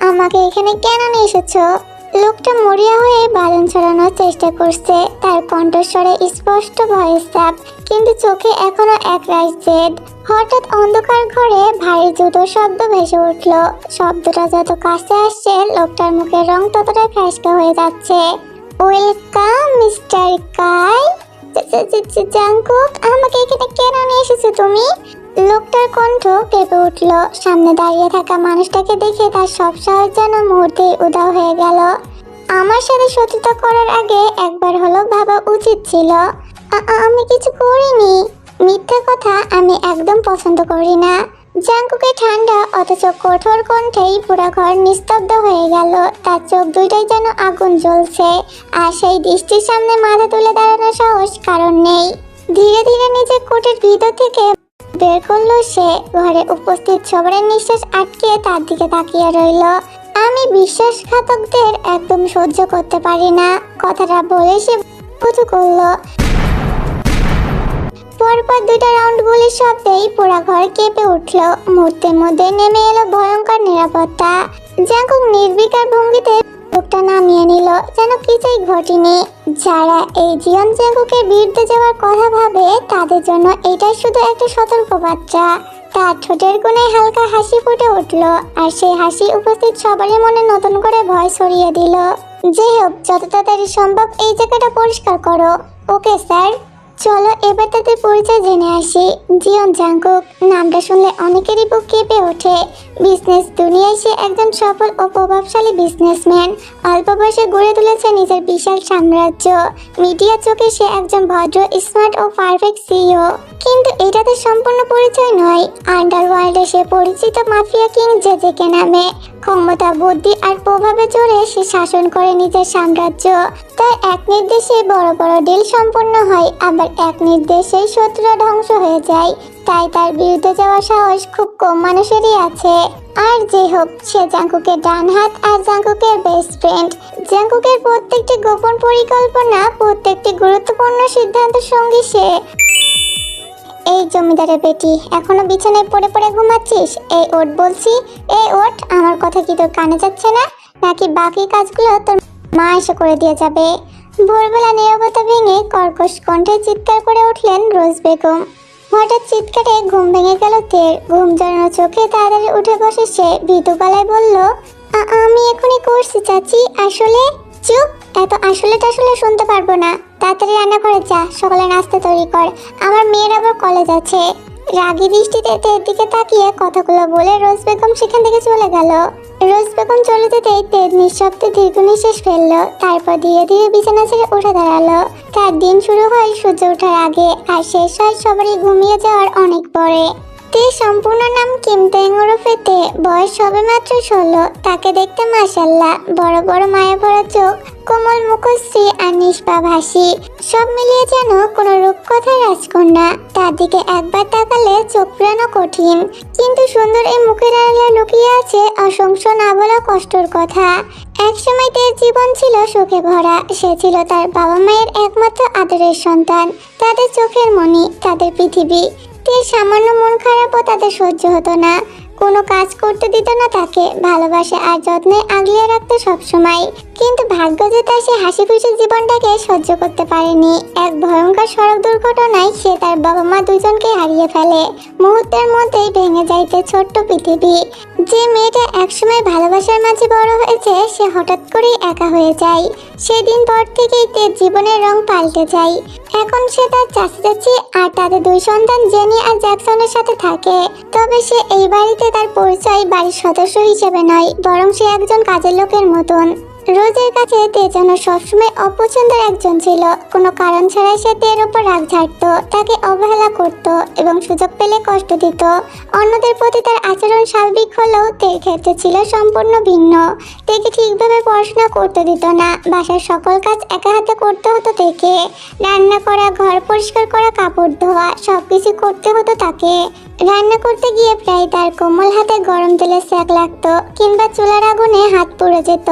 আমাকে এখানে কেন নিয়ে এসেছো? লোকটা মরিয়া হয়ে বারণ ছড়ানোর চেষ্টা করছে। তার কণ্ঠস্বরে স্পষ্ট ভয়েস চাপ, কিন্তু চোখে এখনো একরাশ জেদ। হঠাৎ অন্ধকার ঘরে ভারী জুতোর শব্দ ভেসে উঠল। শব্দটা যত কাছে আসছে লোকটার মুখের রং ততটা ফ্যাসকা হয়ে যাচ্ছে। Welcome mister Kai. জাংকুক, আমাকে এখানে কেন নিয়ে এসেছো তুমি? লোকটার কণ্ঠ কেঁপে উঠল। সামনে দাঁড়িয়ে থাকা মানুষটাকে দেখে তার সব সাহস যেন মুহূর্তে উধাও হয়ে গেল। আমার সাথে শত্রুতা করার আগে একবার হলো ভাবা উচিত ছিল। আমি কিছু করিনি। মিথ্যা কথা আমি একদম পছন্দ করি না। জাংকুকের ঠান্ডা অথচ কঠোর কণ্ঠেই পুরো ঘর নিস্তব্ধ হয়ে গেল। তার চোখ দুইটাই যেন আগুন জ্বলছে, আর সেই দৃষ্টির সামনে মাথা তুলে দাঁড়ানোর সাহস কারণ নেই। ধীরে ধীরে নিজের কোটের ভিতর থেকে বের করলো সে। ঘরে উপস্থিত সবার নিঃশ্বাস আটকে তার দিকে তাকিয়ে রইল। আমি বিশ্বাসঘাতকদের একদম সহ্য করতে পারি না, কথাটা বলে সে উঁচু করলো। পরপর দুইটা রাউন্ড গুলির শব্দেই পুরা ঘর কেঁপে উঠল। মুহূর্তের মধ্যে নেমে এলো ভয়ঙ্কর নিরাপত্তা। জাংকুক নির্বিকার ভঙ্গিতে লোকটা নামিয়ে নিল, যেন কিছুই ঘটেনি। যারা এই জিয়ন জাংকুকের বিরুদ্ধে যাওয়ার কথা ভাবে তাদের জন্য এটাই শুধু একটা সতর্ক বার্তা। তার ঠোঁটের কোণে হালকা হাসি ফুটে উঠল, আর সেই হাসি উপস্থিত সবারই মনে নতুন করে ভয় ছড়িয়ে দিল। যাই হোক, যত তাড়াতাড়ি সম্ভব এই জায়গাটা পরিষ্কার করো। Okay sir. চলো এবার তাদের পরিচয় জেনে আসি। জিয়ন জাংকুক নামটা শুনলে অনেকেরই বুক কেঁপে ওঠে। বিজনেস দুনিয়ায় সে একজন সফল ও প্রভাবশালী বিজনেসম্যান। অল্প বয়সে গড়ে তুলেছে নিজের বিশাল সাম্রাজ্য। মিডিয়া চোখে সে একজন ভদ্র, স্মার্ট ও পারফেক্ট সিইও। কিন্তু এটা তার সম্পূর্ণ পরিচয় নয়। আন্ডারওয়ার্ল্ডে সে পরিচিত মাফিয়া কিং জেজেকে নামে। ক্ষমতা, বুদ্ধি আর প্রভাবে জোরে সে শাসন করে নিজের সাম্রাজ্য। তার এক নির্দেশে বড় বড় ডিল সম্পন্ন হয়, আবার এক নির্দেশেই শত্রুরা ধ্বংস হয়ে যায়। তাই তার বিরুদ্ধে যাওয়ার সাহস খুব কম মানুষেরই আছে। আর যে হোক, সে জাংকুকের ডান হাত আর জাংকুকের বেস্ট ফ্রেন্ড। জাংকুকের প্রত্যেকটি গোপন পরিকল্পনা, প্রত্যেকটি গুরুত্বপূর্ণ সিদ্ধান্তের সঙ্গী সে। এই জমিদারের বেটি, এখনো বিছানায় পড়ে পড়ে ঘুমাচ্ছিস? এই ওঠ বলছি, এই ওঠ। আমার কথা কি তোর কানে যাচ্ছে না? নাকি বাকি কাজগুলো তোর মা এসে করে দিয়ে যাবে? ভোরবেলা নীরবতা ভেঙে কর্কশ কণ্ঠে চিৎকার করে উঠলেন রোজ বেগম। হঠাৎ চিৎকারে ঘুম ভেঙে গেল তের। ঘুম জড়ানো চোখে তাড়াতাড়ি উঠে বসে সে ভীতু গলায় বলল, আমি এখনই করছি চাচি। আসলে চুপ, এত আসলে টাসলে শুনতে পারবো না। তাড়াতাড়ি রান্না করে যা, সকালে নাস্তা তৈরি কর, আমার মেয়ের আবার কলেজ আছে। রাগী দৃষ্টিতে তের দিকে তাকিয়ে কথাগুলো বলে রোজ বেগম সেখান থেকে চলে গেল। রোজ বেগম চলে যেতেই তের নিঃশব্দে দীর্ঘ নিঃশ্বাস ফেললো। তারপর ধীরে ধীরে বিছানা ছেড়ে উঠে দাঁড়ালো। তার দিন শুরু হয় সূর্য ওঠার আগে, আর শেষ হয় সবারই ঘুমিয়ে যাওয়ার অনেক পরে। তের সম্পূর্ণ নাম কিম তেং ওরফে তে। বয়স সবে মাত্র 16। তাকে দেখতে মাশাআল্লাহ, বড় বড় মায়া ভরা চোখ, কোমল মুখশ্রী আর নিষ্পাপ হাসি, সব মিলিয়ে যেন কোনো রূপকথার রাজকন্যা। তার দিকে একবার তাকালে চোখ ফেরানো কঠিন। কিন্তু সুন্দর এই মুখের আড়ালে লুকিয়ে আছে অসংখ্য না বলা কষ্টর কথা। একসময় তের জীবন ছিল সুখে ভরা। সে ছিল তার বাবা মায়ের একমাত্র আদরের সন্তান, তাদের চোখের মণি, তাদের পৃথিবী। তের সামান্য মন খারাপও তাদের সহ্য হতো না। কোনো কাজ করতে দিত না তাকে, ভালোবাসে আর যত্নে আগলিয়ে রাখতো সবসময়। কিন্তু ভাগ্য যে তার সে হাসি খুশি জীবনটাকে সহ্য করতে পারেনি। এক ভয়ঙ্কর সড়ক দুর্ঘটনায় সে তার বাবা মা দুজনকে হারিয়ে ফেলে। মুহূর্তের মধ্যেই ভেঙে যাইতে ছোট্ট পৃথিবী। যে মেয়েটা একসময় ভালোবাসার মাঝে বড় হয়েছে, সে হঠাৎ করেই একা হয়ে যায়। সেদিন পর থেকেই তের জীবনের রং পাল্টে যায়। এখন সে তার চাচি চাচি আর তাদের দুই সন্তান জেনি আর জ্যাকসনের সাথে থাকে। তবে সে এই বাড়িতে তার পরিচয় বাড়ির সদস্য হিসেবে নয়, বরং সে একজন কাজের লোকের মতন। রোজের কাছে তে যেন সবসময় অপছন্দের একজন ছিল। কোনো কারণ ছাড়াই সে তের উপর রাগ ঝাড়ত, তাকে অবহেলা করত এবং সুযোগ পেলে কষ্ট দিত। অন্যদের প্রতি তার আচরণ স্বাভাবিক হলেও তের ক্ষেত্রে ছিল সম্পূর্ণ ভিন্ন। তেকে ঠিকভাবে পড়াশোনা করতে দিত না। বাসার সকল কাজ একা হাতে করতে হতো তেকে। রান্না করা, ঘর পরিষ্কার করা, কাপড় ধোয়া, সবকিছু করতে হতো তাকে। রান্না করতে গিয়ে প্রায় তার কোমল হাতে গরম তেলে সেক লাগতো কিংবা চুলার আগুনে হাত পুড়ে যেত।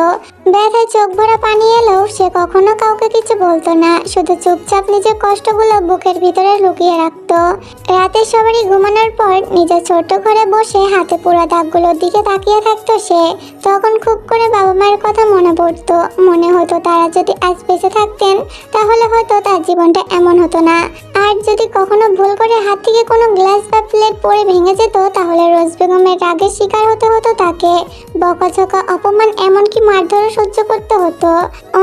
ব্যথায় চোখ ভরা পানি এলেও সে কখনো কাউকে কিছু বলতো না, শুধু চুপচাপ নিজের কষ্টগুলো বুকের ভিতরে লুকিয়ে রাখতো। রাতে সবারই ঘুমানোর পর নিজের ছোট্ট ঘরে বসে হাতে পোড়া দাগগুলোর দিকে তাকিয়ে থাকতো সে। তখন খুব করে বাবা মায়ের কথা মনে পড়তো। মনে হতো তারা যদি আজ বেঁচে থাকতেন তাহলে হয়তো তার জীবনটা এমন হতো না। আর যদি কখনো ভুল করে হাত থেকে কোনো গ্লাস বা প্লেট পড়ে ভেঙে যেত তাহলে রোজ বেগমের রাগের শিকার হতে হতো তাকে। বকাঝকা, অপমান, এমনকি মারধরও সহ্য করতে হতো।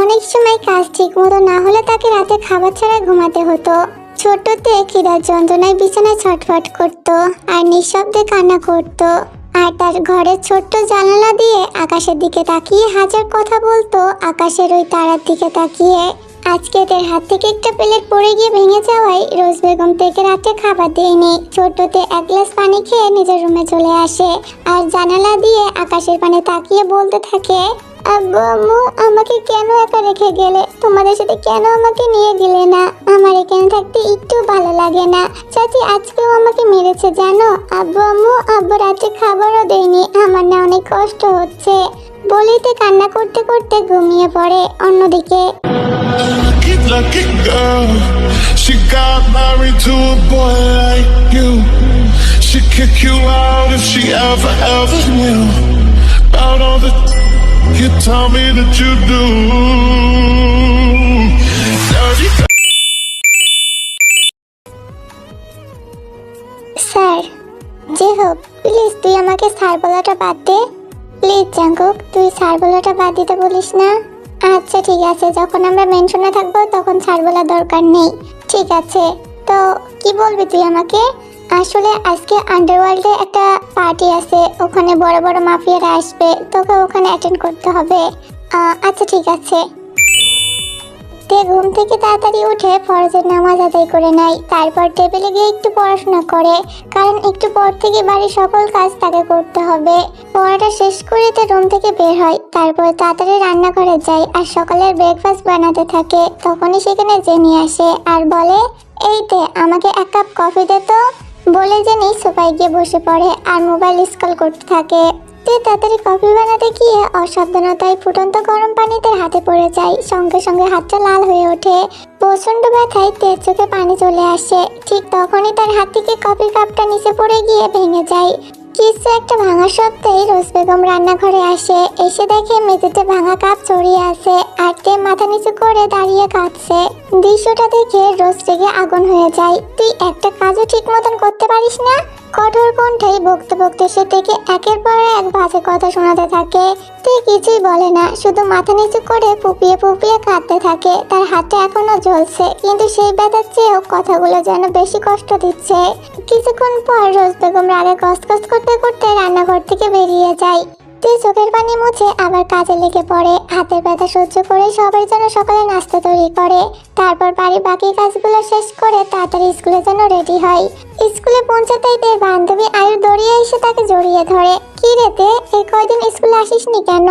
অনেক সময় কাজ ঠিক মতো না হলে তাকে রাতে খাবার ছাড়া ঘুমাতে হতো। ছোটতে খিদার যন্ত্রণায় বিছানায় ছটফট করত আর নিঃশব্দে কান্না করত। আর তার ঘরের ছোট্ট জানালা দিয়ে আকাশের দিকে তাকিয়ে হাজার কথা বলতো, আকাশের ওই তারার দিকে তাকিয়ে। আজকে এদের হাত থেকে একটা প্লেট পড়ে গিয়ে ভেঙে যাওয়ায় রোজ বেগম থেকে রাতে খাবার দেয়নি। ছোট্টতে এক গ্লাস পানি খেয়ে নিজের রুমে চলে আসে আর জানালা দিয়ে আকাশের পানে তাকিয়ে বলতে থাকে, আব্বু আম্মু আমাকে কেন একা রেখে গেলে? তোমাদের সাথে কেন আমাকে নিয়ে গেলে না? আমার এখানে থাকতে একটু ভালো লাগে না। চাচি আজকেও আমাকে মেরেছে জানো। আব্বু আম্মু, আব্বু রাতে খাবারও দেয়নি, আমার না অনেক কষ্ট হচ্ছে। বলিতে কান্না করতে করতে ঘুমিয়ে পড়ে। অন্যদিকে Lucky girl, she got married to a boy like you. She'd kick you out if she ever knew about all the you tell me that you do. Dirty sir, যে হোক প্লিজ তুই আমাকে স্যার বলাটা বাদ দে। Please Jungkook, তুই sir বলাটা বাদ দিতে বলিস না। আচ্ছা ঠিক আছে, যখন আমরা মেনশনে থাকবো তখন স্যার বলার দরকার নেই। ঠিক আছে, তো কি বলবি তুই আমাকে? আসলে আজকে আন্ডারওয়ার্ল্ডে একটা পার্টি আছে, ওখানে বড় বড় মাফিয়ারা আসবে, তোকে ওখানে অ্যাটেন্ড করতে হবে। আচ্ছা ঠিক আছে। তে ঘুম থেকে তাড়াতাড়ি উঠে ফরজের নামাজ আদায় করে নেয়। তারপর টেবিলে গিয়ে একটু পড়াশোনা করে, কারণ একটু পর থেকে বাড়ির সকল কাজ তাকে করতে হবে। পড়াটা শেষ করে তে রুম থেকে বের হয়। তারপর তাড়াতাড়ি রান্নাঘরে যায় আর সকালের ব্রেকফাস্ট বানাতে থাকে। তখনই সেখানে জেনি আসে আর বলে, এই তে আমাকে এক কাপ কফি দে তো। বলে জেনি সোফায় গিয়ে বসে পড়ে আর মোবাইল স্ক্রল করতে থাকে। তে তাড়াতাড়ি কফি বানাতে গিয়ে অসাবধানতায় ফুটন্ত গরম পানিতে হাতে পড়ে যায়। সঙ্গে সঙ্গে হাতটা লাল হয়ে ওঠে। প্রচন্ড ব্যথায় তের চোখে পানি চলে আসে। ঠিক তখনই তার হাত থেকে কফির কাপটা নিচে পড়ে গিয়ে ভেঙে যায়। কিছু একটা ভাঙা শব্দেই রোজ বেগম রান্নাঘরে আসে। এসে দেখে মেঝেতে ভাঙা কাপ ছড়িয়ে আছে আর তে মাথা নিচু করে দাঁড়িয়ে কাঁদছে। দৃশ্যটা দেখে রোজ রেগে আগুন হয়ে যায়। তুই একটা কাজও ঠিক মতন করতে পারিস না? কঠোর কণ্ঠে বকতে বকতে সে থেকে একের পর এক বাজে কথা শোনাতে থাকে। তুই কিছুই বলে না, শুধু মাথা নিচু করে ফুপিয়ে ফুপিয়ে কাঁদতে থাকে। তার হাতটা এখনো জ্বলছে, কিন্তু সেই ব্যথার চেয়েও কথাগুলো যেন বেশি কষ্ট দিচ্ছে। কিছুক্ষণ পর রোজ বেগম রাগে কসকস করতে করতে রান্নাঘর থেকে বেরিয়ে যায়। তুই চোখের পানি মুছে আবার কাজে লেগে পড়ে। হাতের ব্যথা সহ্য করে সবার জন্য সকালে নাস্তা তৈরি করে। তারপর বাড়ির বাকি কাজগুলো শেষ করে তাড়াতাড়ি স্কুলে যেন রেডি হয়। স্কুলে পৌঁছাতেই তার বান্ধবী আয়ু দৌড়িয়ে এসে তাকে জড়িয়ে ধরে। কি রে তে, এই কয়দিন স্কুলে আসিসনি কেন?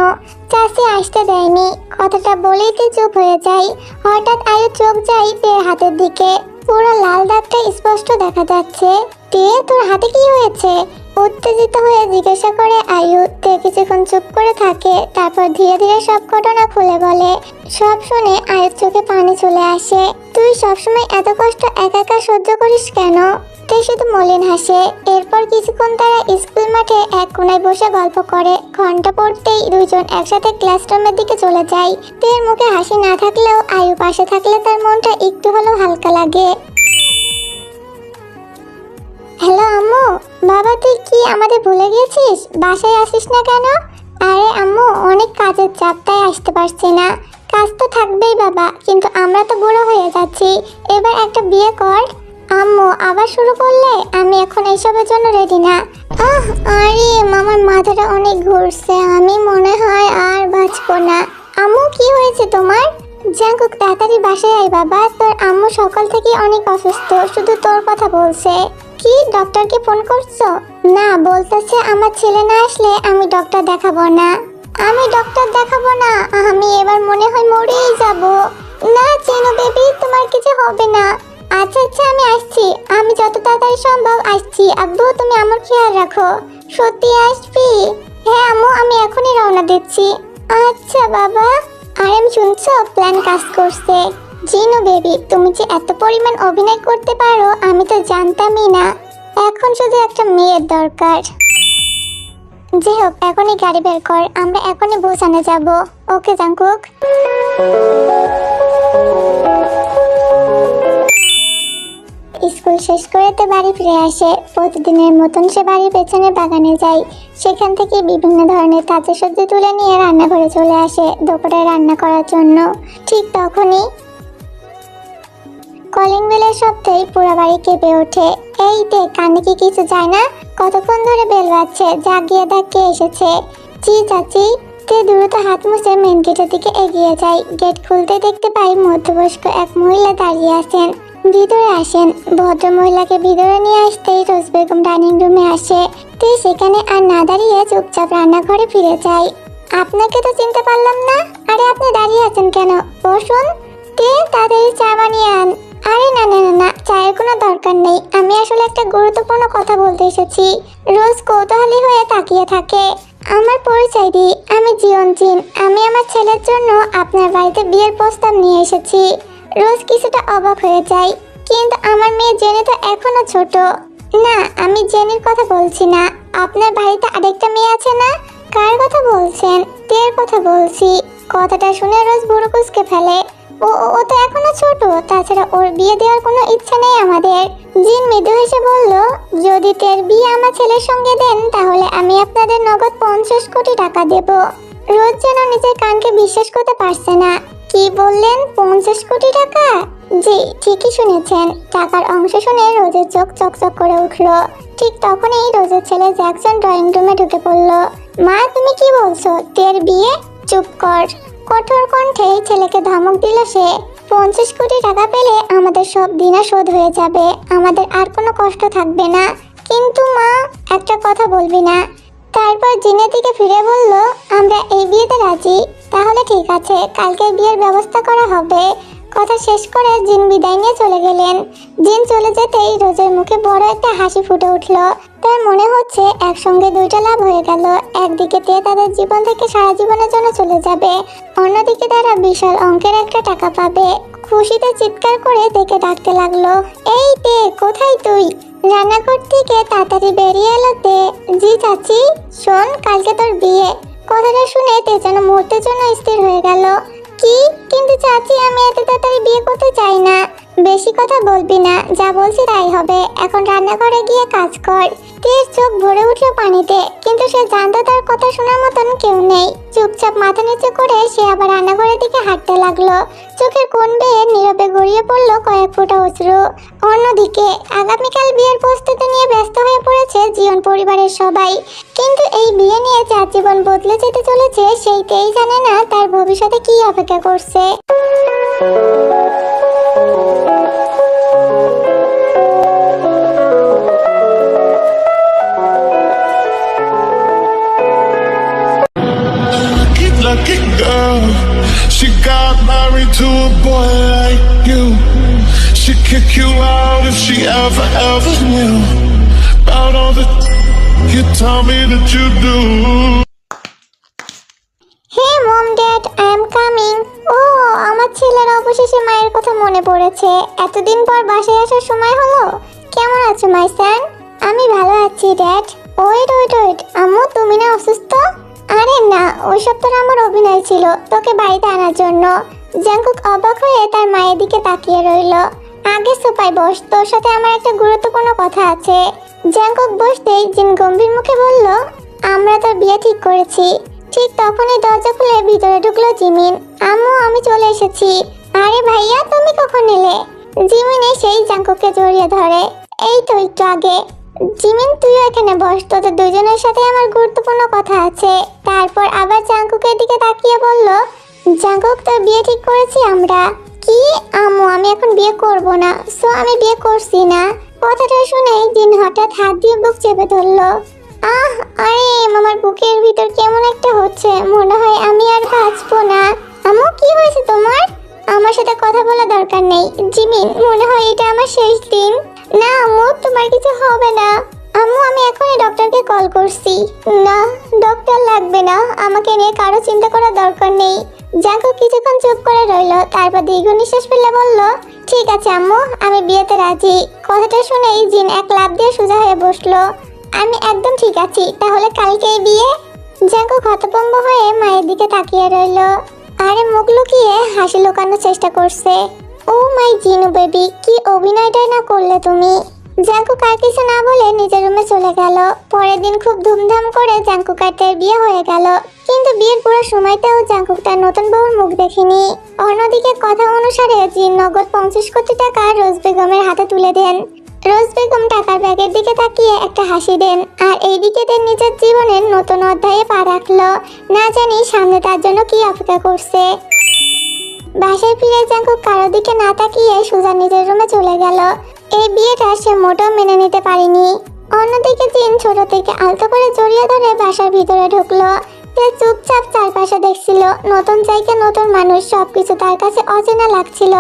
চাষি আসতে দেয়নি। কথাটা বলেই তুই চুপ হয়ে যায়। হঠাৎ আয়ু চোখ যায় তের হাতের দিকে। পুরো লাল দাগটা স্পষ্ট দেখা যাচ্ছে। তে, তোর হাতে কি হয়েছে? উত্তেজিত হয়ে জিজ্ঞাসা করে আয়ু। তে কিছুক্ষণ চুপ করে থাকে, তারপর ধীরে ধীরে সব ঘটনা খুলে বলে। সব শুনে আয়ুর চোখে পানি চলে আসে। তুই সবসময় এত কষ্ট একা একা সহ্য করিস কেন? তে শুধু মলিন হাসে। এরপর কিছুক্ষণ তারা স্কুল মাঠে এক কোনায় বসে গল্প করে। ঘন্টা পড়তেই দুইজন একসাথে ক্লাসরুমের দিকে চলে যায়। তের মুখে হাসি না থাকলেও আয়ু পাশে থাকলে তার মনটা একটু হলেও হালকা লাগে। হ্যালো আম্মু। বাবা, তুই কি আমাদের ভুলে গেছিস? বাসায় আসিস না কেন? আরে আম্মু, অনেক কাজের চাপ, তাই আসতে পারছি না। কাজ তো থাকবেই বাবা, কিন্তু আমরা তো বুড়ো হয়ে যাচ্ছি। এবার একটা বিয়ে কর। আম্মু আবার শুরু করলে? আমি এখন এইসবের জন্য রেডি না। আরে মামার মাথাটা অনেক ঘুরছে, আমি মনে হয় আর বাঁচবো না। আম্মু কি হয়েছে তোমার? জাঙ্কুক তাড়াতাড়ি বাসায় আয় বাবা, তোর আম্মু সকাল থেকে অনেক অসুস্থ, শুধু তোর কথা বলছে। কি, ডক্টরকে ফোন করছো? না, বলতেছে আমার ছেলে না আসলে আমি ডক্টর দেখাবো না। আমি ডক্টর দেখাবো না? আমি এবার মনে হয় মরেই যাব। না চিনু বেবি, তোমার কিছু হবে না। আচ্ছা আচ্ছা, আমি আসছি। আমি যত তাড়াতাড়ি সম্ভব আসছি। আব্বু, তুমি আমার খেয়াল রাখো। সত্যি আসবি? হ্যাঁ আম্মু, আমি এখনই রওনা দিচ্ছি। আচ্ছা বাবা। আর আমি শুনছো, প্ল্যান কাজ করছে। জিনু বেবি, তুমি যে এত পরিমাণ অভিনয় করতে পারো আমি তো জানতামই না। এখন শুধু একটা মেয়ের দরকার। যাই হোক, এখনই গাড়ি বের কর, আমরা এখনই বুসানে যাব। ওকে জাঙ্কুক। স্কুল শেষ করে তো বাড়ি ফিরে আসে। প্রতিদিনের মতন সে বাড়ির পেছনে বাগানে যায়। সেখান থেকে বিভিন্ন ধরনের তাজা সবজি তুলে নিয়ে রান্নাঘরে চলে আসে দুপুরে রান্না করার জন্য। ঠিক তখনই কলিং বেলের শব্দেই পুরো বাড়ি কেঁপে ওঠে। এই দেখ, কানে কি কিছু যায় না? কতক্ষণ ধরে বেল বাজছে, যা গিয়ে দেখ কে এসেছে। জি চাচি। তে দ্রুত হাত মুছে মেন গেটের দিকে এগিয়ে যায়। গেট খুলতে দেখতে পাই মধ্যবয়স্ক এক মহিলা দাঁড়িয়ে আছেন। ভিতরে আসেন। ভদ্র মহিলাকে ভিতরে নিয়ে আসতেই রোজ বেগম ডাইনিং রুমে আসে। তে সেখানে আর না দাঁড়িয়ে চুপচাপ রান্নাঘরে ফিরে যায়। আপনাকে তো চিনতে পারলাম না। আরে আপনি দাঁড়িয়ে আছেন কেন? বসুন। তে তাড়াতাড়ি চা বানিয়ে আন। আরে না না না না, চায়ের কোনো দরকার নেই। আমি আসলে একটা গুরুত্বপূর্ণ কথা বলতে এসেছি। রোজ কৌতূহলী হয়ে তাকিয়ে থাকে। আমার পরিচয় দিই, আমি জিয়ন জিন। আমি আমার ছেলের জন্য আপনার বাড়িতে বিয়ের প্রস্তাব নিয়ে এসেছি। রোজ কিছুটা অবাক হয়ে যায়। কিন্তু আমার মেয়ে জেনে তো এখনো ছোট। না, আমি জেনির কথা বলছি না। আপনার বাড়িতে আরেকটা মেয়ে আছে না? কার কথা বলছেন? তের কথা বলছি। কথাটা শুনে রোজ ভুরু কুঁচকে ফেলে। ও ও তো এখনো ছোট, তাছাড়া ওর বিয়ে দেওয়ার কোনো ইচ্ছা নেই আমাদের। জিন মৃদু হেসে বলল, যদি তের বিয়ে আমার ছেলের সঙ্গে দেন তাহলে আমি আপনাদের নগদ 50 কোটি টাকা দেব। রোজ যেন নিজের কানকে বিশ্বাস করতে পারছে না। কি বললেন? 50 কোটি টাকা? জি, ঠিকই শুনেছেন। টাকার অংশ শুনে রোজের চোখ চকচক করে উঠল। ঠিক তখনই রোজের ছেলে জ্যাকসন ড্রয়িং রুমে ঢুকে পড়ল। মা, তুমি কি বলছো? তের বিয়ে? চুপ কর। কঠোর কণ্ঠে ছেলেকে ধমক দিল সে। 50 কোটি টাকা পেলে আমাদের সব দিনা শোধ হয়ে যাবে। আমাদের আর কোনো কষ্ট থাকবে না। কিন্তু মা, একটা কথা বলবি না? তারপর জিনের দিকে ফিরে বলল, আমরা এই বিয়েতে রাজি। তাহলে ঠিক আছে, কালকে বিয়ের ব্যবস্থা করা হবে। কথা শেষ করে জিন বিদায় নিয়ে চলে গেলেন। জিন চলে যেতেই রোজের মুখে বড় একটা হাসি ফুটে উঠল। তার মনে হচ্ছে একসঙ্গে দুইটা লাভ হয়ে গেল। একদিকে তে তাদের জীবন থেকে সারা জীবনের জন্য চলে যাবে, অন্যদিকে তারা বিশাল অঙ্কের একটা টাকা পাবে। খুশিতে চিৎকার করে তেকে ডাকতে লাগলো, এই তে, কোথায় তুই? রান্নাঘর থেকে তাড়াতাড়ি বেরিয়ে এলো তে। জি চাচি। শোন, কালকে তোর বিয়ে। কথাটা শুনে তে যেন মুহূর্তের জন্য স্থির হয়ে গেল। কি? কিন্তু চাচি, আমি এত তাড়াতাড়ি বিয়ে করতে চাই না। বেশি কথা বলবি না, যা বলছি তাই হবে। এখন রান্নাঘরে গিয়ে কাজ কর। তের চোখ ভরে উঠল পানিতে, কিন্তু সে জানতো তার কথা শোনার মতন কেউ নেই। চুপচাপ মাথা নিচু করে সে আবার রান্নাঘরের দিকে হাঁটতে লাগলো। চোখের কোণ বেয়ে নীরবে গড়িয়ে পড়লো কয়েক ফোঁটা অশ্রু। অন্যদিকে আগামীকাল বিয়ের প্রস্তুতি নিয়ে ব্যস্ত হয়ে পড়েছে জিয়ন পরিবারের সবাই। কিন্তু এই বিয়ে নিয়ে যার জীবন বদলে যেতে চলেছে সেইটাই জানে না তার ভবিষ্যতে কি অপেক্ষা করছে। Lucky girl, she got married to a boy like you. She'd kick you out if she ever knew about all the you tell me that you do. Hey mom, dad, I am coming. ও, আমার ছেলের অবশেষে মায়ের কথা মনে পড়েছে। এতদিন পর বাসায় আসার সময় হলো। কেমন আছো মাই সান? আমি ভালো আছি ড্যাড। ওয়েট, আম্মু, তুমি না অসুস্থ? আরে না, ওইসব তো আমার অভিনয় ছিল তোকে বাড়িতে আনার জন্য। জাঙ্কুক অবাক হয়ে তার মায়ের দিকে তাকিয়ে রইল। আগে সোফায় বস, তোর সাথে আমার একটা গুরুত্বপূর্ণ কথা আছে। জাঙ্কুক বসতেই জিন গম্ভীর মুখে বলল, আমরা তোর বিয়ে ঠিক করেছি। ঠিক তখনই দরজা খুলে ভিতরে ঢুকলো জিমিন। আম্মু, আমি চলে এসেছি। আরে ভাইয়া, তুমি কখন এলে? জিমিন এসেই জাঙ্কুককে জড়িয়ে ধরে। এই তো একটু আগে। জিমিন, তুইও এখানে বস, তোদের দুজনের সাথে আমার গুরুত্বপূর্ণ কথা আছে। তারপর আবার জাঙ্কুকের দিকে তাকিয়ে বলল, জাঙ্কুক, তোর বিয়ে ঠিক করেছি আমরা। কি? আম্মু, আমি এখন বিয়ে করব না, সো আমি বিয়ে করছি না। কথাটা শুনে জিন হঠাৎ হাত দিয়ে বুক চেপে ধরলো। আরে আমার বুকের ভিতর কেমন একটা হচ্ছে, মনে হয় আমি আর বাঁচবো না। আম্মু, কি হয়েছে তোমার? আমার সাথে কথা বলা দরকার নেই। জিমিন, মনে হয় এটা আমার শেষ দিন। না আম্মু, তোমার কিছু হবে না। আম্মু, আমি এখনই ডক্টরকে কল করছি। না, ডক্টর লাগবে না, আমাকে নিয়ে কারো চিন্তা করার দরকার নেই। জাঙ্কুক কিছুক্ষণ চুপ করে রইল, তারপর দীর্ঘ নিঃশ্বাস ফেলে বলল, ঠিক আছে আম্মু, আমি বিয়েতে রাজি। কথাটা শুনেই জিন এক লাফ দিয়ে সোজা হয়ে বসলো। আমি একদম ঠিক আছি, তাহলে কালকেই বিয়ে? জাঙ্কুক হতভম্ব হয়ে মায়ের দিকে তাকিয়ে রইল। আরে মুখ লুকিয়ে হাসি লুকানোর চেষ্টা করছে। ও মাই জিনু বেবি, কি অভিনয়টাই না করলে তুমি। জাঙ্কুক আর কিছু না বলে নিজের রুমে চলে গেল। পরের দিন খুব ধুমধাম করে জাঙ্কুক আর টের বিয়ে হয়ে গেল। কিন্তু বিয়ের পুরো সময়টাও জাঙ্কুক তার নতুন বউর মুখ দেখেনি। অন্যদিকে কথা অনুসারে জিন নগদ 50 কোটি টাকা রোজ বেগমের হাতে তুলে দেন। রোজ বেগম টাকার ব্যাগের দিকে তাকিয়ে একটা হাসি দেন, আর এইদিকে দেন নিজের জীবনের নতুন অধ্যায়ে পা রাখলো। না জানি সামনে তার জন্য কি অপেক্ষা করছে। বাসায় ফিরে জাঙ্কুক কারোর দিকে না তাকিয়ে সোজা নিজের রুমে চলে গেল। এই বিয়েটা সে মোটেও মেনে নিতে পারেনি। অন্যদিকে জিন ছোট থেকে আলতো করে জড়িয়ে ধরে বাসার ভিতরে ঢুকলো। সে চুপচাপ চারপাশে দেখছিল। নতুন জায়গা, নতুন মানুষ, সবকিছু তার কাছে অচেনা লাগছিল।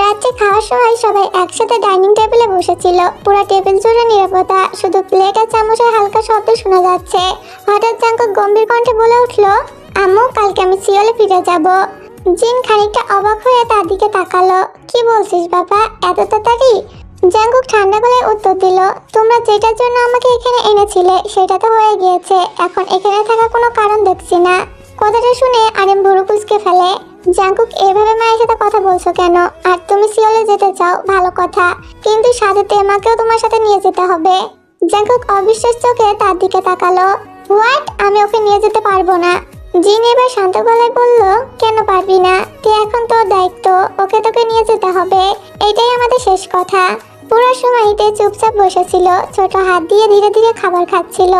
রাত্রে খাওয়ার সময় সবাই একসাথে ডাইনিং টেবিলে বসেছিল। পুরো টেবিল জুড়ে নীরবতা, শুধু প্লেট আর চামচের হালকা শব্দ শোনা যাচ্ছে। হঠাৎ জাঙ্কুক গম্ভীর কণ্ঠে বলে উঠলো, আম্মু, কালকে আমি সিওলে ফিরে যাব। জিন খানিকটা অবাক হয়ে তার দিকে তাকালো। কি বলছিস বাবা, এত তাড়াতাড়ি? জাঙ্কুক ঠান্ডা গলায় উত্তর দিল, তোমরা যেটার জন্য আমাকে এখানে এনেছিলে সেটা তো হয়ে গিয়েছে। এখন এখানে থাকার কোনো কারণ দেখছি না। কথাটা শুনে আরেম ভুরু কুঁচকে ফেলে। জাঙ্কুক, এভাবে মায়ের সাথে কথা বলছো কেন? আর তুমি সিওলে যেতে চাও, ভালো কথা, কিন্তু সাথে তেমাকেও তোমার সাথে নিয়ে যেতে হবে। জাঙ্কুক অবিশ্বাস চোখে তার দিকে তাকালো। হোয়াট? আমি ওকে নিয়ে যেতে পারবো না। জিন এবার শান্ত গলায় বলল, কেন পারবি না? তুই এখন তোর দায়িত্ব, ওকে তোকে নিয়ে যেতে হবে। এটাই আমাদের শেষ কথা। পুরো সময়তে চুপচাপ বসেছিল, ছোট হাত দিয়ে ধীরে ধীরে খাবার খাচ্ছিল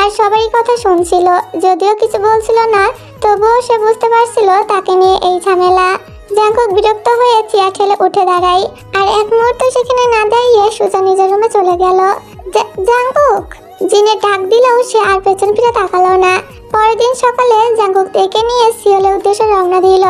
আর সবারই কথা শুনছিল। যদিও কিছু বলছিল না, তবুও সে বুঝতে পারছিল তাকে নিয়ে এই ঝামেলা। জাঙ্কুক বিরক্ত হয়ে চেয়ার ঠেলে উঠে দাঁড়ায়, আর এক মুহূর্ত সেখানে না দাঁড়িয়ে সোজা নিজের রুমে চলে গেল। জাঙ্কুক! জিনের ডাক দিলেও সে আর পেছন ফিরে তাকালো না। পরের দিন সকালে জাঙ্কুক ডেকে নিয়ে সিওলের উদ্দেশ্যে রওনা দিল।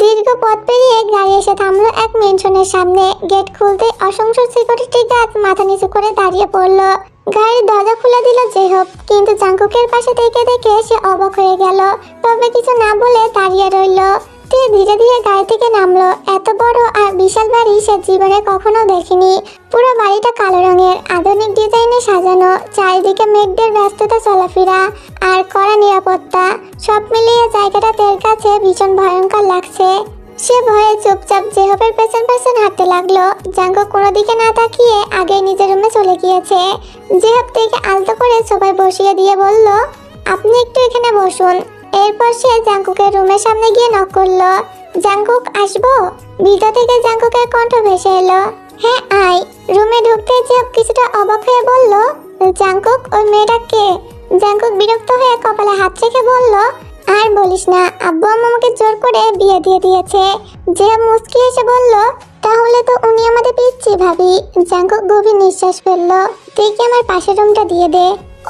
দীর্ঘ পথ পেরিয়ে গাড়ি এসে থামলো এক মেনশনের সামনে। গেট খুলতে অসংখ্য সিকিউরিটি গার্ড মাথা নিচু করে দাঁড়িয়ে পড়লো। গাড়ির দরজা খুলে দিল জেহব, কিন্তু জাঙ্কুকের পাশে থেকে দেখে সে অবাক হয়ে গেল, তবে কিছু না বলে দাঁড়িয়ে রইল। সে ধীরে ধীরে গাড়ি থেকে নামলো। এত বড় আর বিশাল বাড়ি সে জীবনে কখনো দেখেনি। পুরো বাড়িটা কালো রঙের, আধুনিক ডিজাইনে সাজানো। চারিদিকে মেঘদের ব্যস্ততা, চলাফেরা আর কড়া নিরাপত্তা, সব মিলিয়ে জায়গাটা তার কাছে ভীষণ ভয়ঙ্কর লাগছে। সে ভয়ে চুপচাপ জেহবের পেছন পেছন হাঁটতে লাগলো। জাঙ্কুক কোনো দিকে না তাকিয়ে আগে নিজের রুমে চলে গিয়েছে। জেহব থেকে আলতো করে সোফায় বসিয়ে দিয়ে বলল, আপনি একটু এখানে বসুন। এরপর সে জাঙ্কুকের রুমের সামনে গিয়ে নক করলো। জাঙ্কুক, আসবো? ভিতর থেকে জাঙ্কুকের কণ্ঠ ভেসে এলো, হ্যাঁ আয়। রুমে ঢুকতে জেহব কিছুটা অবাক হয়ে বলল, জাঙ্কুক, ওই মেয়েটা কে? জাঙ্কুক বিরক্ত হয়ে কপালে হাত রেখে বলল, আর বলিস না, আব্বু আম্মু আমাকে জোর করে বিয়ে দিয়ে দিয়েছে। জেহব মুচকি এসে বলল, তাহলে তো উনি আমাদের পিচ্ছি ভাবি। জাঙ্কুক গভীর নিঃশ্বাস ফেললো, তুই কি আমার পাশের রুমটা দিয়ে দে?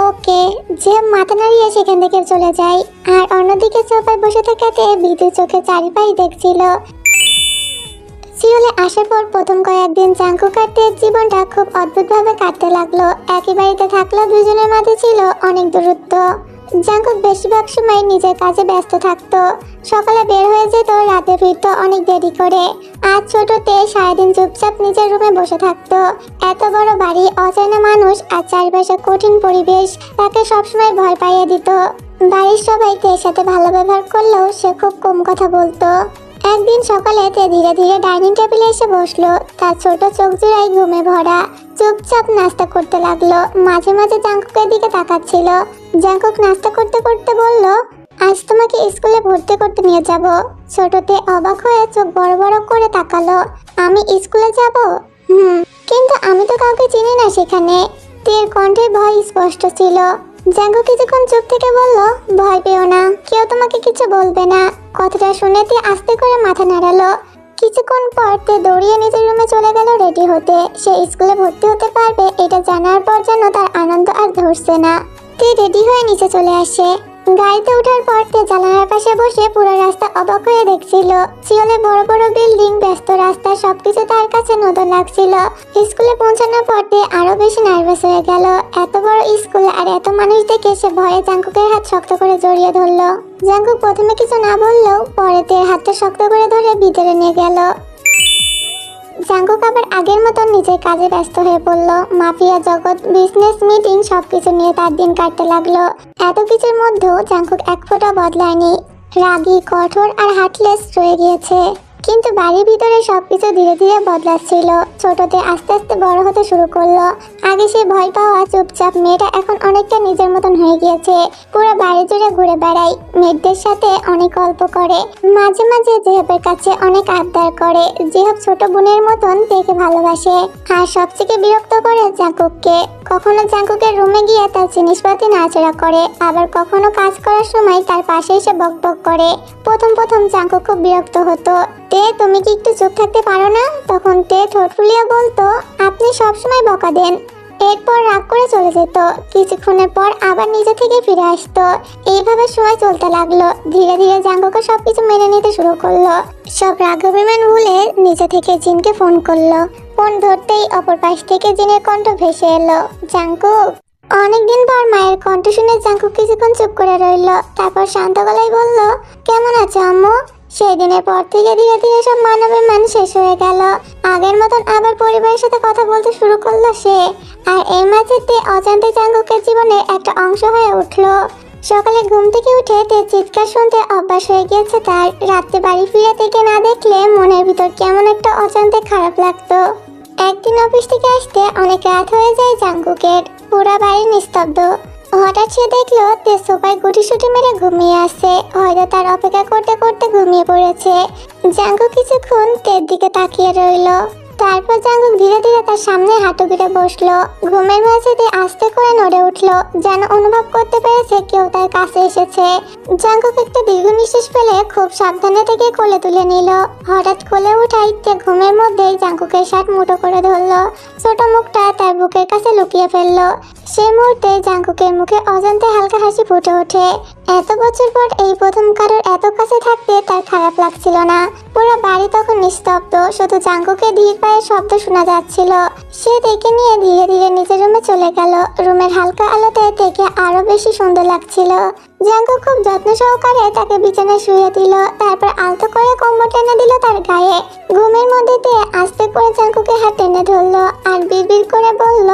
ওকে। জেহব মাথা নাড়িয়ে সেখান থেকে চলে যায়। আর অন্যদিকে সোফায় বসে থাকাতে ভীতু চোখে চারিপাশ দেখছিল। সিওলে আসার পর প্রথম কয়েকদিন জাঙ্কুক আর টের জীবনটা খুব অদ্ভুতভাবে কাটতে লাগলো। একই বাড়িতে থাকলেও দুজনের মাঝে ছিল অনেক দূরত্ব। জাঙ্কুক বেশিরভাগ সময় নিজের কাজে ব্যস্ত থাকতো। সকালে বের হয়ে যেত, রাতে ফিরতো অনেক দেরি করে। আর ছোটতে সারাদিন চুপচাপ নিজের রুমে বসে থাকতো। এত বড় বাড়ি, অচেনা মানুষ আর চারপাশে কঠিন পরিবেশ তাকে সবসময় ভয় পাইয়ে দিত। বাড়ির সবাই তের সাথে ভালো ব্যবহার করলেও সে খুব কম কথা বলতো। একদিন সকালে তে ধীরে ধীরে ডাইনিং টেবিলে এসে বসলো। তার ছোট চোখ জোড়ায় ঘুমে ভরা। চুপচাপ নাস্তা করতে লাগলো। মাঝে মাঝে জাঙ্কুকের দিকে তাকাচ্ছিল। জাঙ্কুক নাস্তা করতে করতে বলল, আজ তোমাকে স্কুলে ভর্তি করতে নিয়ে যাব। ছোটতে অবাক হয়ে চোখ বড় বড় করে তাকালো। আমি স্কুলে যাব? কিন্তু আমি তো কাউকে চিনি না সেখানে। তের কণ্ঠে ভয় স্পষ্ট ছিল। জাঙ্কুক কিছুক্ষণ চুপ থেকে বলল, ভয় পেও না, কেউ তোমাকে কিছু বলবে না। কথাটা শুনে তে আস্তে করে মাথা নাড়ালো। কিছুক্ষণ পর তে দৌড়িয়ে নিজের রুমে চলে গেল রেডি হতে। সে স্কুলে ভর্তি হতে পারবে এটা জানার পর যেন তার আনন্দ আর ধরছে না। তে রেডি হয়ে নিচে চলে আসে। গাড়িতে ওঠার পর তে জানালার পাশে বসে পুরো রাস্তা অবাক হয়ে দেখছিল। সিওলে বড় বড় বিল্ডিং, ব্যস্ত রাস্তা, সবকিছু তার কাছে নতুন লাগছিল। স্কুলে পৌঁছানোর পর তে আরো বেশি নার্ভাস হয়ে গেল। এত বড় স্কুল আর এত মানুষ দেখে সে ভয়ে জাঙ্কুকের হাত শক্ত করে জড়িয়ে ধরলো। জাঙ্কুক প্রথমে কিছু না বললেও পরে তের হাতটা শক্ত করে ধরে ভিতরে নিয়ে গেল। জাঙ্কুক আবার আগের মতন নিজের কাজে ব্যস্ত হয়ে পড়লো। মাফিয়া জগৎ, বিজনেস, মিটিং সবকিছু নিয়ে তার দিন কাটতে লাগলো। এত কিছুর মধ্যেও জাঙ্কুক এক ফোঁটা বদলায়নি। রাগী, কঠোর আর হার্টলেস রয়ে গিয়েছে। কিন্তু বাড়ির ভিতরে সবকিছু ধীরে ধীরে বদলাচ্ছিল। ছোটতে আস্তে আস্তে বড় হতে শুরু করলো। আগে সে ভয় পাওয়া চুপচাপ মেয়েটা এখন অনেকটা নিজের মতন হয়ে গিয়েছে। পুরো বাড়ি জুড়ে ঘুরে বেড়ায়, মেয়েদের সাথে অনেক গল্প করে, মাঝে মাঝে জেহাবের কাছে অনেক আবদার করে। জেহাব ছোট বোনের মতন দেখে ভালোবাসে। আর সবথেকে বিরক্ত করে জাঙ্কুককে। কখনো জাঙ্কুকের রুমে গিয়ে তার জিনিসপাতি নাড়াচাড়া করে, আবার কখনো কাজ করার সময় তার পাশে এসে বকবক করে। প্রথম প্রথম জাঙ্কুক খুব বিরক্ত হতো। তে, তুমি কি একটু চুপ থাকতে পারো না? তখন তে ঠোঁট ফুলিয়ে বলতো, আপনি সবসময় বকা দেন। এরপর রাগ করে চলে যেত। কিছুক্ষণের পর আবার নিজে থেকে ফিরে আসতো। এইভাবে সময় চলতে লাগলো। ধীরে ধীরে জাঙ্কুকও সবকিছু মেনে নিতে শুরু করলো। সব রাগ অভিমান ভুলে নিজে থেকে জিনকে ফোন করলো। ফোন ধরতেই অপর পাশ থেকে জিনের কণ্ঠ ভেসে এলো, জাঙ্কুক। অনেকদিন পর মায়ের কণ্ঠ শুনে জাঙ্কুক কিছুক্ষণ চুপ করে রইল। তারপর শান্ত গলায় বলল, কেমন আছো আম্মু? সেই দিনের পর থেকে ধীরে ধীরে সব মানবিমান শেষ হয়ে গেল। আগের মতন আবার পরিবারের সাথে কথা বলতে শুরু করলো সে। আর এর মাঝে তে অজান্তে জাঙ্কুকের জীবনের একটা অংশ হয়ে উঠলো। সকালে ঘুম থেকে উঠে তে চিৎকার শুনতে অভ্যাস হয়ে গিয়েছে তার। রাত্রে বাড়ি ফিরে থেকে না দেখলে মনের ভিতর কেমন একটা অজান্তে খারাপ লাগতো। একদিন অফিস থেকে আসতে অনেক রাত হয়ে যায় জাঙ্কুকের। পুরা বাড়ি নিস্তব্ধ। হঠাৎ সে দেখলো তে সোফায় গুটিসুটি মেরে ঘুমিয়ে আছে। হয়তো তার অপেক্ষা করতে করতে ঘুমিয়ে পড়েছে। জাঙ্কুক কিছুক্ষণ তের দিকে তাকিয়ে রইল। তারপর জাঙ্কুক ধীরে ধীরে তার সামনে হাঁটু গেড়ে বসলো। ঘুমের মাঝে তে আস্তে করে নড়ে উঠলো, যেন অনুভব করতে পেরেছে কেউ তার কাছে এসেছে। জাঙ্কুক একটা দীর্ঘ নিঃশ্বাস ফেলে খুব সাবধানে থেকে কোলে তুলে নিল। হঠাৎ কোলে উঠাই তে ঘুমের মধ্যেই জাঙ্কুকের শার্ট মুঠো করে ধরলো। ছোট মুখটা তার বুকের কাছে লুকিয়ে ফেললো। সেই মুহূর্তে জাঙ্কুকের মুখে অজান্তে হালকা হাসি ফুটে ওঠে। এত বছর পর এই প্রথম কারোর এত কাছে থাকতে তার খারাপ লাগছিল না। পুরো বাড়ি তখন নিস্তব্ধ, শুধু জাঙ্কুকের ধীর পায়ের শব্দ শোনা যাচ্ছিল। সে দেখে নিয়ে ধীরে ধীরে নিজের রুমে চলে গেল। রুমের হালকা আলোতে দেখে আরো বেশি সুন্দর লাগছিল। জাঙ্কুক খুব যত্ন সহকারে তাকে বিছানায় শুয়ে দিল। তারপর আলতো করে কম্বল টেনে দিল তার গায়ে। ঘুমের মধ্যে তে আস্তে করে জাঙ্কুকের হাত টেনে ধরলো আর বিড়বিড় করে বলল,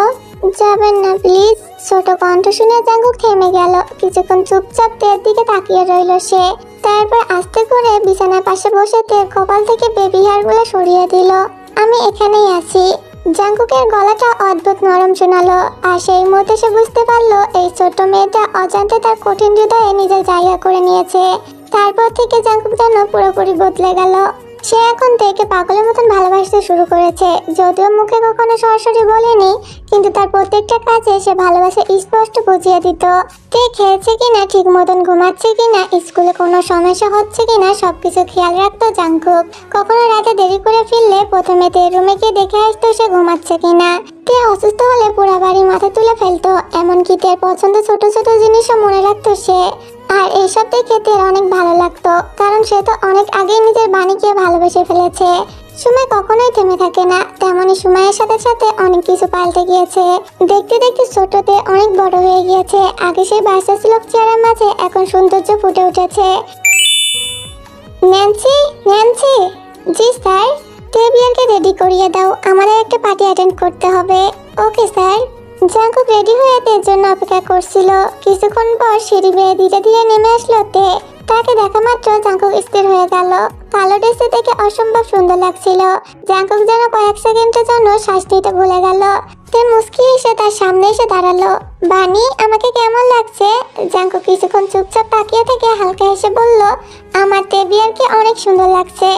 যাবেন না প্লিজ। ছোট কণ্ঠ শুনে জাঙ্কুক থেমে গেল। কিছুক্ষণ চুপচাপ তের দিকে তাকিয়ে রইল সে। তারপর আস্তে করে বিছানার পাশে বসে তের কপাল থেকে বেবি হেয়ার গুলো সরিয়ে দিল। আমি এখানেই আছি। জাঙ্কুকের গলাটা অদ্ভুত নরম শোনালো। আর সেই মুহূর্তে সে বুঝতে পারলো এই ছোট্ট মেয়েটা অজান্তে তার কঠিন হৃদয়ে নিজের জায়গা করে নিয়েছে। তারপর থেকে জাঙ্কুক যেন পুরোপুরি বদলে গেল। সে এখন তেকে পাগলের মতন ভালোবাসতে শুরু করেছে। যদিও মুখে কখনো সরাসরি বলেনি, কিন্তু তার প্রত্যেকটা কাজে সে ভালোবাসা স্পষ্ট বুঝিয়ে দিত। তে খেয়েছে কিনা, ঠিক মতন ঘুমাচ্ছে কিনা, স্কুলে কোনো সমস্যা হচ্ছে কিনা সবকিছু খেয়াল রাখতো জাঙ্কুক। কখনো রাতে দেরি করে ফিরলে প্রথমে তে রুমে গিয়ে দেখে আসতো সে ঘুমাচ্ছে কিনা। তে অসুস্থ হলে পুরা বাড়ি মাথা তুলে ফেলতো। এমনকি তের পছন্দ ছোট ছোট জিনিসও মনে রাখতো সে। আর এইসব দেখে তের অনেক ভালো লাগতো, কারণ সে তো অনেক আগেই নিজের বাণীকে ভালোবেসে ফেলেছে। সময় কখনোই থেমে থাকে না, তেমনই সময়ের সাথে সাথে অনেক কিছু পাল্টে গিয়েছে। দেখতে দেখতে ছোটতে অনেক বড় হয়ে গিয়েছে। আগে সেই বাচ্চা ছিল চেহারার মাঝে, এখন সৌন্দর্য ফুটে উঠেছে। Nancy, Nancy. জি স্যার। টেবিলকে রেডি করিয়ে দাও, আমাদের একটা পার্টি অ্যাটেন্ড করতে হবে। Okay sir. জাঙ্কুক রেডি হয়ে তের জন্য অপেক্ষা করছিল। কিছুক্ষণ পর সিঁড়ি বেয়ে ধীরে ধীরে নেমে আসলো তে। তাকে দেখা মাত্র জাঙ্কুক স্থির হয়ে গেল। কালো ড্রেসে দেখে অসম্ভব সুন্দর লাগছিল। জাঙ্কুক যেন কয়েক সেকেন্ডের জন্য শ্বাস নিতে ভুলে গেল। তে মুস্কি এসে তার সামনে এসে দাঁড়ালো। বানি, আমাকে কেমন লাগছে? জাঙ্কুক কিছুক্ষণ চুপচাপ তাকিয়ে থেকে হালকা হেসে বলল, আমার টেবিলকে অনেক সুন্দর লাগছে।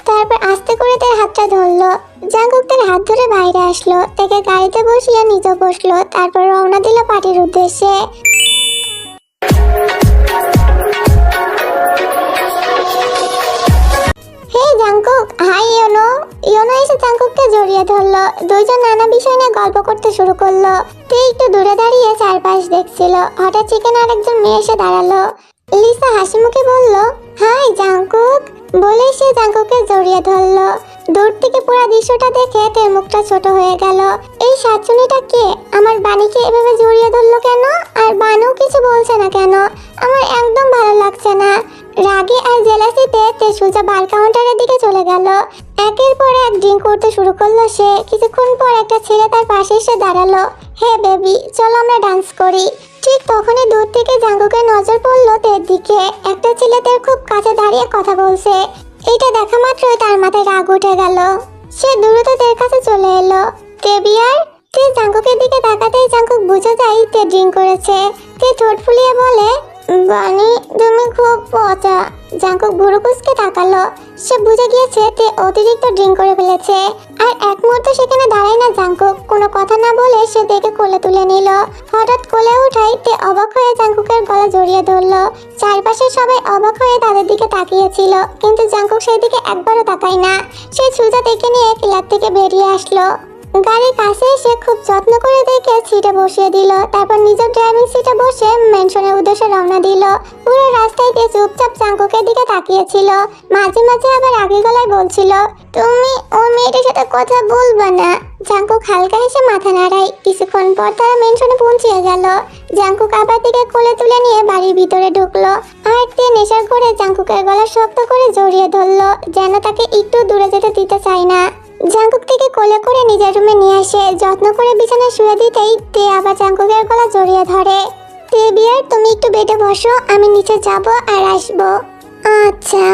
তারপর আস্তে করে তার হাতটা ধরলো। জাঙ্কুক তার হাত ধরে বাইরে আসলো। তাকে গাড়িতে বসিয়ে নিজে বসলো। তারপর রওনা দিল পার্টির উদ্দেশ্যে। হে জাঙ্কুক, হাই ইয়োনো। ইয়োনো এসে জাঙ্কুককে জড়িয়ে ধরলো। দুইজন নানা বিষয় নিয়ে গল্প করতে শুরু করলো। তে একটু দূরে দাঁড়িয়ে চারপাশ দেখছিল। হঠাৎ সেখানে আরেকজন মেয়ে এসে দাঁড়ালো। লিসা হাসি মুখে বলল, হাই জাঙ্কুক, বলে সে জাঙ্কুককে জড়িয়ে ধরলো। দূর থেকে পুরো দৃশ্যটা দেখে তের মুখটা ছোট হয়ে গেল। এই শাকচুনিটা কে? আমার বাণীকে এভাবে জড়িয়ে ধরলো কেন? আর বানু কিছু বলছে না কেন? আমার একদম ভালো লাগছে না। রাগে আর জেলাসিতে তে সোজা বার কাউন্টারের দিকে চলে গেল। একের পর এক ড্রিঙ্ক করতে শুরু করলো সে। কিছুক্ষণ পর একটা ছেলে তার পাশে এসে দাঁড়ালো। হে বেবি, চলো আমরা ডান্স করি। ঠিক তখনই দূর থেকে জাঙ্কুকের নজর পড়লো তের দিকে। একটা ছেলে তের খুব কাছে দাঁড়িয়ে কথা বলছে। এটা দেখা মাত্রই তার মাথায় রাগ উঠে গেল। সে দ্রুত তের কাছে চলে এলো। তে বিয়ার? তে জাঙ্কুকের দিকে তাকাতেই জাঙ্কুক বুঝে যায় তে ড্রিঙ্ক করেছে। তে ঠোঁট ফুলিয়ে বলে, বানি তুমি খুব পচা। জাঙ্কুক ভুরু কুঁচকে তাকালো। সে বুঝে গিয়েছে তে অতিরিক্ত ড্রিঙ্ক করে ফেলেছে। আর এক মুহূর্ত সেখানে দাঁড়ায় না জাঙ্কুক। কোনো কথা না বলে সে দেখে কোলে তুলে নিল। হঠাৎ কোলে উঠাই তে অবাক হয়ে জাঙ্কুকের গলা জড়িয়ে ধরলো। চারপাশে সবাই অবাক হয়ে তাদের দিকে তাকিয়েছিল, কিন্তু জাঙ্কুক সেই দিকে একবারও তাকায় না। সে সুজা দেখে নিয়ে ক্লাব থেকে বেরিয়ে আসলো। গাড়ির কাছে এসে খুব যত্ন করে দেখে সিটে বসিয়ে দিল। তারপর নিজের ড্রাইভিং সিটে বসে ম্যানশনের উদ্দেশ্যে রওনা দিল। পুরো রাস্তায় তে চুপচাপ জাঙ্কুকের দিকে তাকিয়েছিল। মাঝে মাঝে আবার রাগী গলায় বলছিল, তুমি ওই মেয়েটার সাথে কথা বলবা না। জাঙ্কুক হালকা হেসে মাথা নাড়ায়। কিছুক্ষণ পর তারা ম্যানশনে পৌঁছিয়ে গেল। জাঙ্কুক আবার দিকে কোলে তুলে নিয়ে বাড়ির ভিতরে ঢুকলো। আর তে নেশার করে জাঙ্কুকের গলা শক্ত করে জড়িয়ে ধরলো, যেন তাকে একটু দূরে যেতে দিতে চায় না। জাঙ্কুক থেকে কোলে করে নিজের রুমে নিয়ে আসে। যত্ন করে বিছানায় শুয়ে দিতেই তে আবার জাঙ্কুকের গলা জড়িয়ে ধরে। তে বিয়ার, তুমি একটু বেডে বসো, আমি নিচে যাব আর আসবো। আচ্ছা।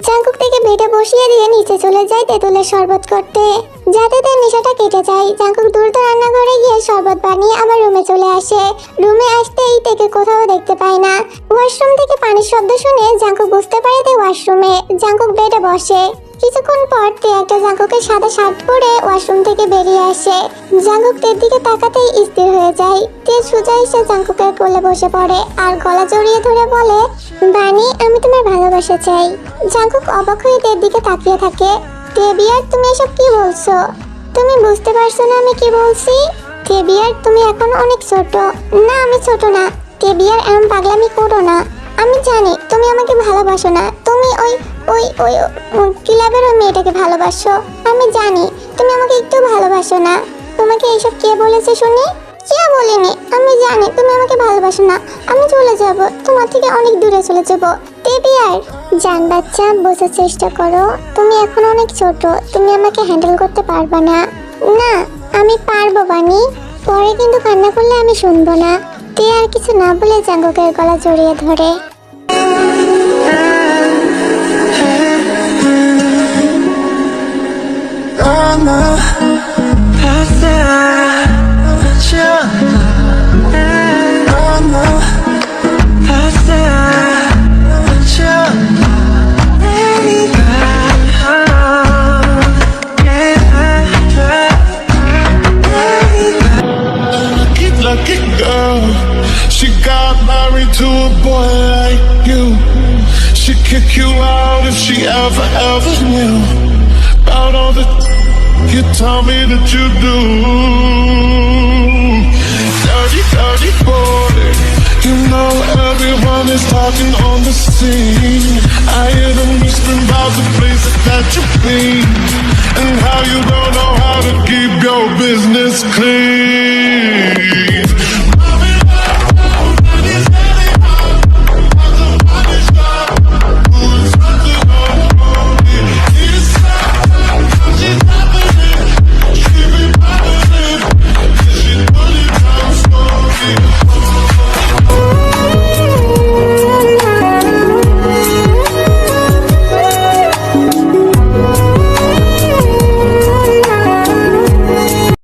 জাঙ্কুক থেকে বেডে বসিয়ে দিয়ে নিচে চলে যায় তেঁতুলের শরবত করতে, যাতে তার নেশাটা কেটে যায়। জাঙ্কুক দ্রুত রান্নাঘরে গিয়ে শরবত বানিয়ে আবার রুমে চলে আসে। রুমে আসতেই তেকে কোথাও দেখতে পায় না। ওয়াশরুম থেকে পানির শব্দ শুনে জাঙ্কুক বুঝতে পারে তে ওয়াশরুমে। জাঙ্কুক বেডে বসে। কিছুক্ষণ পর তে একটা জাঙ্কুকের সাদা শার্ট পরে ওয়াশরুম থেকে বেরিয়ে আসে। জাঙ্কুক তের দিকে তাকাতেই স্থির হয়ে যায়। তে সোজা এসে জাঙ্কুকের কোলে বসে পড়ে আর গলা জড়িয়ে ধরে বলে, বানি আমি তোমার ভালোবাসা চাই। জাঙ্কুক অবাক হয়ে তের দিকে তাকিয়ে থাকে। তে বিয়ার, তুমি এসব কি বলছো? তুমি বুঝতে পারছো না আমি কি বলছি? তে বিয়ার, তুমি এখন অনেক ছোট। না, আমি ছোট না। তে বিয়ার, এমন পাগলামি করো না। আমি জানি তুমি আমাকে ভালোবাসো না। তুমি ওই ওই ওই ক্লাবের ওই মেয়েটাকে ভালোবাসো। আমি জানি তুমি আমাকে একটু ভালোবাসো না। তোমাকে এইসব কে বলেছে শুনি? কে বলেনি? আমি জানি তুমি আমাকে ভালোবাসো না। আমি চলে যাব, তোমার থেকে অনেক দূরে চলে যাব। তে বিয়ার, জান বাচ্চা, বোঝার চেষ্টা করো। তুমি এখন অনেক ছোট, তুমি আমাকে হ্যান্ডেল করতে পারবে না। না, আমি পারবো বানি। পরে কিন্তু কান্না করলে আমি শুনবো না। তে আর কিছু না বলে জাঙ্কুকের গলা জড়িয়ে ধরে। Lucky girl, she got married to a boy like you. She'd kick you out if she ever knew about all the you tell me that you do. Dirty, dirty boy, you know everyone is talking on the scene. I hear them whispering about the places that you've been and how you don't know how to keep your business clean.